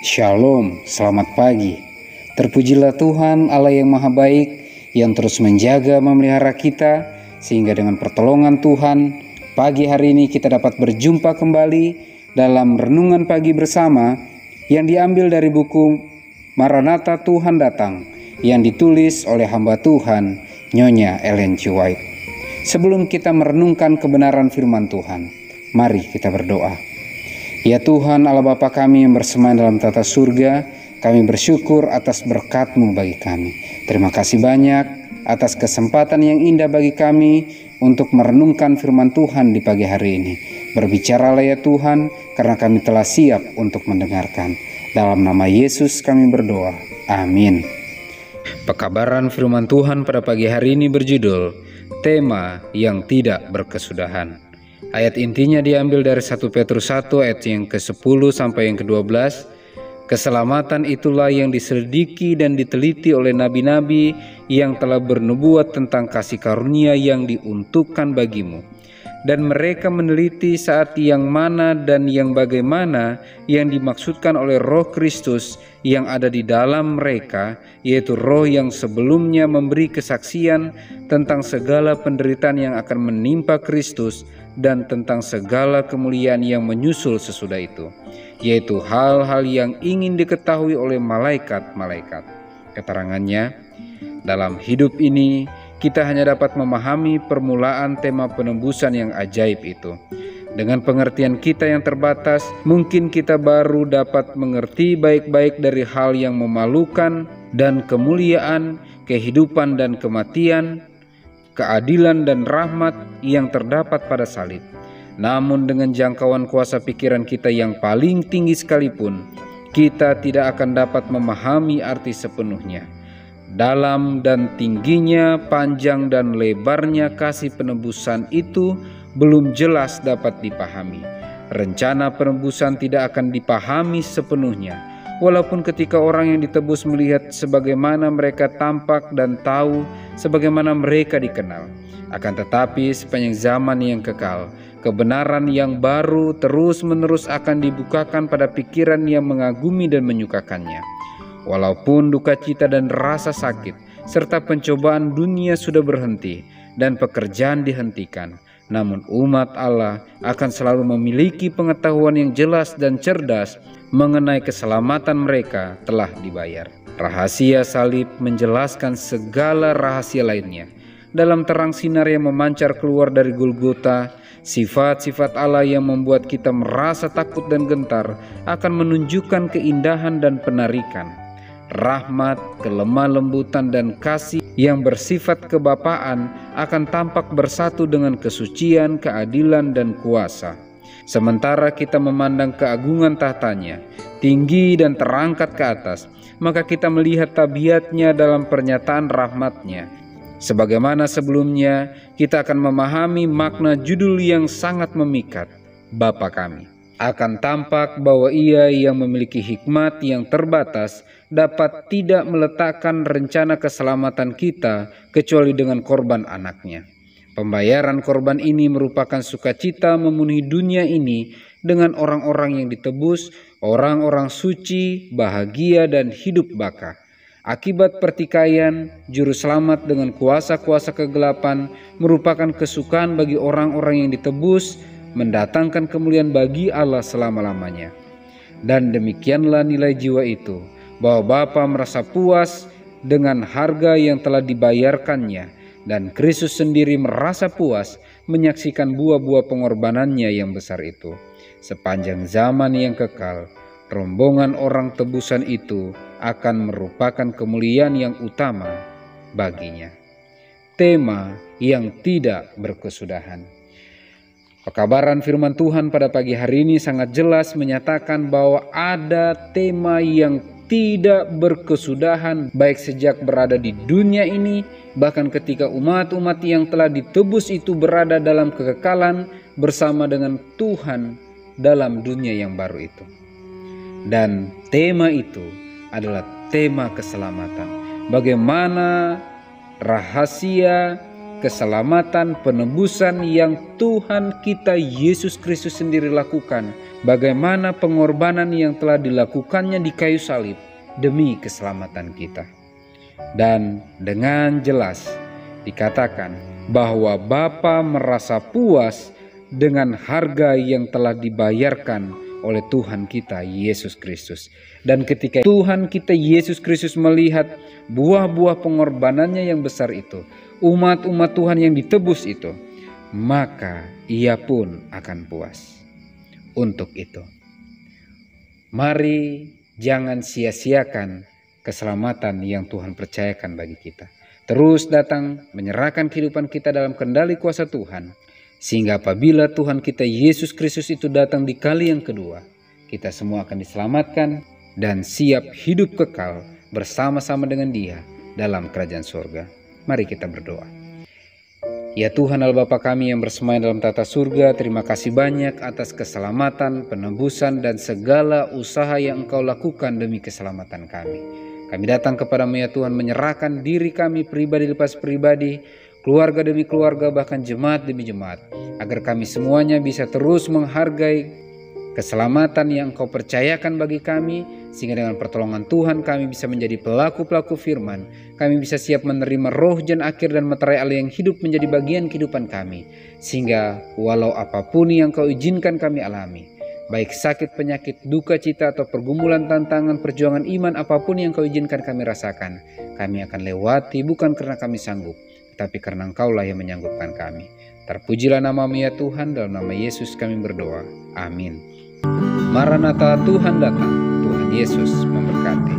Shalom, selamat pagi. Terpujilah Tuhan Allah yang Maha Baik, yang terus menjaga memelihara kita, sehingga dengan pertolongan Tuhan, pagi hari ini kita dapat berjumpa kembali dalam renungan pagi bersama yang diambil dari buku Maranatha Tuhan Datang, yang ditulis oleh hamba Tuhan, Nyonya Ellen G. White. Sebelum kita merenungkan kebenaran firman Tuhan, mari kita berdoa. Ya Tuhan Allah Bapa kami yang bersemayam dalam tata surga, kami bersyukur atas berkat-Mu bagi kami. Terima kasih banyak atas kesempatan yang indah bagi kami untuk merenungkan firman Tuhan di pagi hari ini. Berbicaralah ya Tuhan, karena kami telah siap untuk mendengarkan. Dalam nama Yesus kami berdoa. Amin. Pekabaran firman Tuhan pada pagi hari ini berjudul Tema yang Tidak Berkesudahan. Ayat intinya diambil dari 1 Petrus 1 ayat yang ke-10 sampai yang ke-12. Keselamatan itulah yang diselidiki dan diteliti oleh nabi-nabi yang telah bernubuat tentang kasih karunia yang diuntukkan bagimu. Dan mereka meneliti saat yang mana dan yang bagaimana yang dimaksudkan oleh Roh Kristus yang ada di dalam mereka, yaitu Roh yang sebelumnya memberi kesaksian tentang segala penderitaan yang akan menimpa Kristus dan tentang segala kemuliaan yang menyusul sesudah itu, yaitu hal-hal yang ingin diketahui oleh malaikat-malaikat. Keterangannya, dalam hidup ini kita hanya dapat memahami permulaan tema penembusan yang ajaib itu. Dengan pengertian kita yang terbatas, mungkin kita baru dapat mengerti baik-baik dari hal yang memalukan dan kemuliaan, kehidupan dan kematian, keadilan dan rahmat yang terdapat pada salib. Namun dengan jangkauan kuasa pikiran kita yang paling tinggi sekalipun, kita tidak akan dapat memahami arti sepenuhnya. Dalam dan tingginya, panjang dan lebarnya kasih penebusan itu belum jelas dapat dipahami. Rencana penebusan tidak akan dipahami sepenuhnya, walaupun ketika orang yang ditebus melihat sebagaimana mereka tampak dan tahu sebagaimana mereka dikenal. Akan tetapi sepanjang zaman yang kekal, kebenaran yang baru terus-menerus akan dibukakan pada pikiran yang mengagumi dan menyukakannya. Walaupun duka cita dan rasa sakit serta pencobaan dunia sudah berhenti dan pekerjaan dihentikan, namun umat Allah akan selalu memiliki pengetahuan yang jelas dan cerdas mengenai keselamatan mereka telah dibayar. Rahasia salib menjelaskan segala rahasia lainnya. Dalam terang sinar yang memancar keluar dari Golgota, sifat-sifat Allah yang membuat kita merasa takut dan gentar akan menunjukkan keindahan dan penarikan. Rahmat, kelemah lembutan dan kasih yang bersifat kebapaan akan tampak bersatu dengan kesucian, keadilan dan kuasa. Sementara kita memandang keagungan tahtanya, tinggi dan terangkat ke atas, maka kita melihat tabiatnya dalam pernyataan rahmatnya. Sebagaimana sebelumnya, kita akan memahami makna judul yang sangat memikat, Bapa Kami. Akan tampak bahwa Ia yang memiliki hikmat yang terbatas dapat tidak meletakkan rencana keselamatan kita kecuali dengan korban anaknya. Pembayaran korban ini merupakan sukacita memenuhi dunia ini dengan orang-orang yang ditebus, orang-orang suci, bahagia dan hidup baka. Akibat pertikaian, juru selamat dengan kuasa-kuasa kegelapan merupakan kesukaan bagi orang-orang yang ditebus, mendatangkan kemuliaan bagi Allah selama-lamanya. Dan demikianlah nilai jiwa itu, bahwa Bapa merasa puas dengan harga yang telah dibayarkannya, dan Kristus sendiri merasa puas menyaksikan buah-buah pengorbanannya yang besar itu. Sepanjang zaman yang kekal, rombongan orang tebusan itu akan merupakan kemuliaan yang utama baginya. Tema yang tidak berkesudahan. Pekabaran firman Tuhan pada pagi hari ini sangat jelas menyatakan bahwa ada tema yang tidak berkesudahan, baik sejak berada di dunia ini, bahkan ketika umat-umat yang telah ditebus itu berada dalam kekekalan bersama dengan Tuhan dalam dunia yang baru itu. Dan tema itu adalah tema keselamatan. Bagaimana rahasia keselamatan, penebusan yang Tuhan kita Yesus Kristus sendiri lakukan. Bagaimana pengorbanan yang telah dilakukannya di kayu salib demi keselamatan kita. Dan dengan jelas dikatakan bahwa Bapa merasa puas dengan harga yang telah dibayarkan oleh Tuhan kita Yesus Kristus. Dan ketika Tuhan kita Yesus Kristus melihat buah-buah pengorbanannya yang besar itu, umat-umat Tuhan yang ditebus itu, maka ia pun akan puas. Untuk itu, mari jangan sia-siakan keselamatan yang Tuhan percayakan bagi kita. Terus datang menyerahkan kehidupan kita dalam kendali kuasa Tuhan, sehingga apabila Tuhan kita Yesus Kristus itu datang di kali yang kedua, kita semua akan diselamatkan dan siap hidup kekal bersama-sama dengan Dia dalam kerajaan surga. Mari kita berdoa. Ya Tuhan Allah Bapa kami yang bersemayam dalam tata surga, terima kasih banyak atas keselamatan, penebusan, dan segala usaha yang Engkau lakukan demi keselamatan kami. Kami datang kepadamu ya Tuhan, menyerahkan diri kami pribadi lepas pribadi, keluarga demi keluarga, bahkan jemaat demi jemaat, agar kami semuanya bisa terus menghargai keselamatan yang Engkau percayakan bagi kami, sehingga dengan pertolongan Tuhan kami bisa menjadi pelaku-pelaku firman. Kami bisa siap menerima roh jan akhir dan materai Allah yang hidup menjadi bagian kehidupan kami, sehingga walau apapun yang Kau izinkan kami alami, baik sakit, penyakit, duka cita, atau pergumulan, tantangan, perjuangan iman, apapun yang Kau izinkan kami rasakan, kami akan lewati bukan karena kami sanggup, tetapi karena Engkaulah yang menyanggupkan kami. Terpujilah nama-Mu ya Tuhan, dalam nama Yesus kami berdoa. Amin. Maranatha, Tuhan datang. Tuhan Yesus memberkati.